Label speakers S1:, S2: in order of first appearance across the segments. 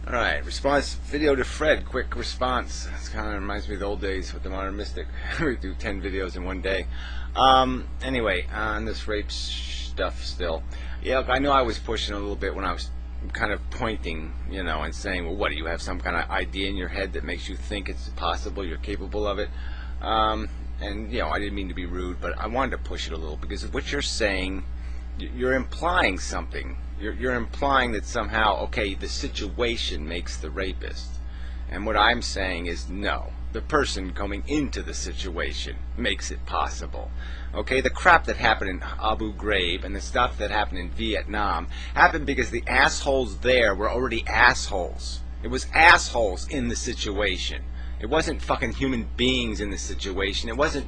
S1: Alright, response video to Fred. Quick response. This kind of reminds me of the old days with the Modern Mystic. We do 10 videos in one day. Anyway, on this rape stuff still. Yeah, I know I was pushing a little bit when I was kind of pointing, and saying, well, what, do you have some kind of idea in your head that makes you think it's possible, you're capable of it? And, I didn't mean to be rude, but I wanted to push it a little because what you're saying, you're implying something. You're implying that somehow, okay, the situation makes the rapist. And what I'm saying is no. The person coming into the situation makes it possible. Okay, the crap that happened in Abu Ghraib and the stuff that happened in Vietnam happened because the assholes there were already assholes. It was assholes in the situation. It wasn't fucking human beings in the situation. It wasn't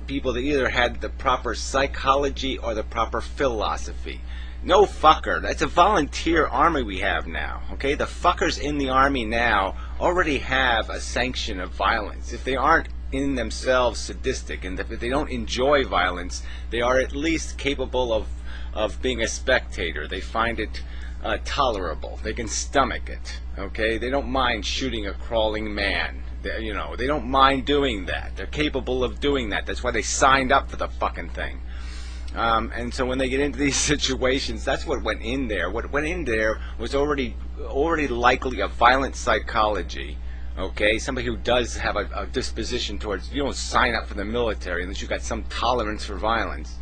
S1: people that either had the proper psychology or the proper philosophy. No fucker. That's a volunteer army we have now. Okay, the fuckers in the army now already have a sanction of violence. If they aren't in themselves sadistic, and if they don't enjoy violence, they are at least capable of being a spectator. They find it tolerable. They can stomach it. Okay, they don't mind shooting a crawling man. They don't mind doing that. They're capable of doing that. That's why they signed up for the fucking thing. And so when they get into these situations, that's what went in there. What went in there was already likely a violent psychology. Okay, somebody who does have a disposition towards, you don't sign up for the military unless you've got some tolerance for violence.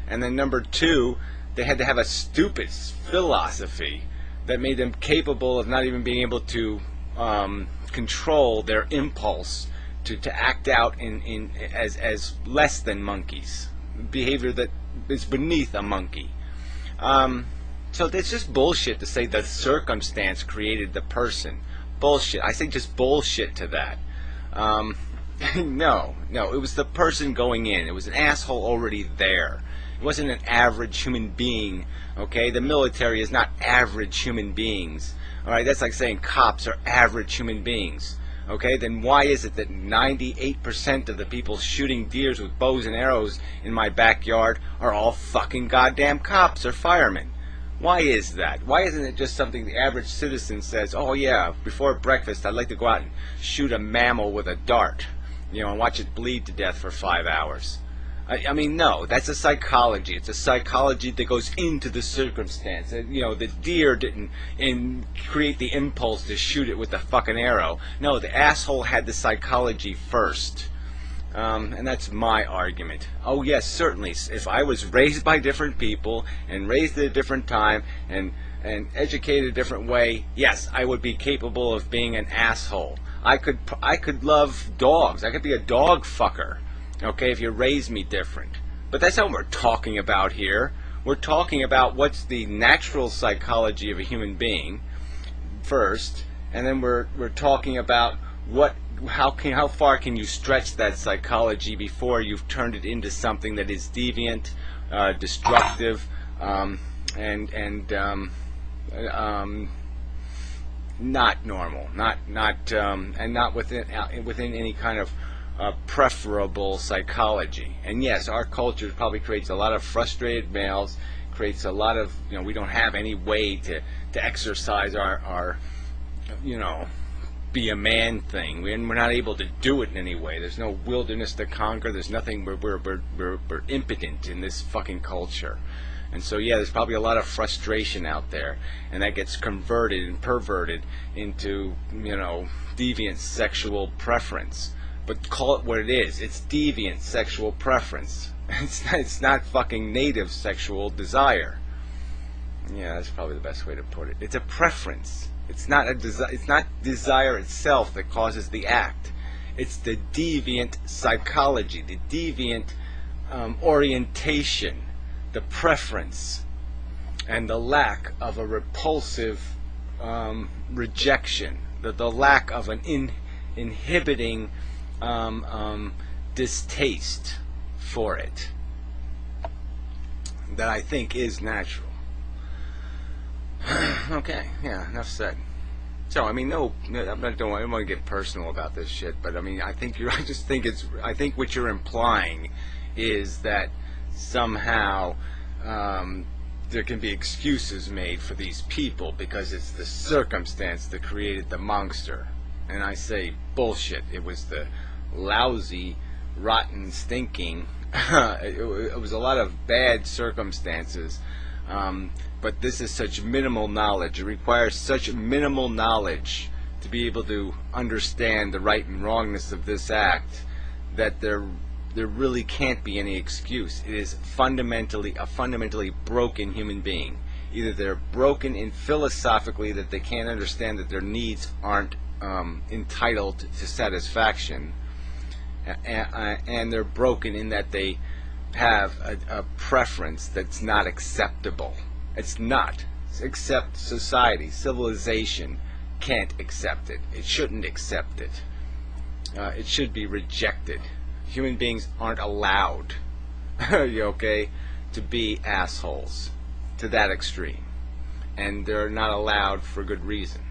S1: And then number two, they had to have a stupid philosophy that made them capable of not even being able to control their impulse to act out as less than monkeys. Behavior that is beneath a monkey. So it's just bullshit to say the circumstance created the person. Bullshit. I say just bullshit to that. No, it was the person going in. It was an asshole already there. It wasn't an average human being. Okay, the military is not average human beings. All right, that's like saying cops are average human beings. Okay, then why is it that 98% of the people shooting deers with bows and arrows in my backyard are all fucking goddamn cops or firemen? Why is that? Why isn't it just something the average citizen says, oh yeah, before breakfast I'd like to go out and shoot a mammal with a dart, and watch it bleed to death for 5 hours? I mean, no, that's a psychology. It's a psychology that goes into the circumstance. The deer didn't create the impulse to shoot it with the fucking arrow. No, the asshole had the psychology first. And that's my argument. Oh yes, certainly. If I was raised by different people and raised at a different time and educated a different way, yes, I would be capable of being an asshole. I could love dogs. I could be a dog fucker. Okay, if you raise me different. But that's not what we're talking about here. We're talking about what's the natural psychology of a human being first, and then we're talking about how far can you stretch that psychology before you've turned it into something that is deviant, destructive, and not normal, and not within any kind of preferable psychology. And yes, our culture probably creates a lot of frustrated males, creates a lot of, we don't have any way to exercise our be a man thing. We're not able to do it in any way. There's no wilderness to conquer. There's nothing. We're impotent in this fucking culture. And so yeah, there's probably a lot of frustration out there, and that gets converted and perverted into deviant sexual preference. But call it what it is. It's deviant sexual preference. It's not fucking native sexual desire. Yeah, that's probably the best way to put it. It's a preference. It's not desire itself that causes the act. It's the deviant psychology, the deviant orientation, the preference, and the lack of a repulsive rejection, the lack of an inhibiting distaste for it that I think is natural. Okay, yeah, enough said. So I mean, I don't want to get personal about this shit, but I mean, I think what you're implying is that somehow there can be excuses made for these people because it's the circumstance that created the monster. And I say bullshit. It was the lousy, rotten, stinking. It was a lot of bad circumstances. But this is such minimal knowledge. It requires such minimal knowledge to be able to understand the right and wrongness of this act that there really can't be any excuse. It is fundamentally a fundamentally broken human being. Either they're broken in philosophically that they can't understand that their needs aren't entitled to satisfaction, and they're broken in that they have a preference that's not acceptable. It's not. Except society, civilization can't accept it. It shouldn't accept it. It should be rejected. Human beings aren't allowed, okay, to be assholes to that extreme. And they're not allowed for good reason.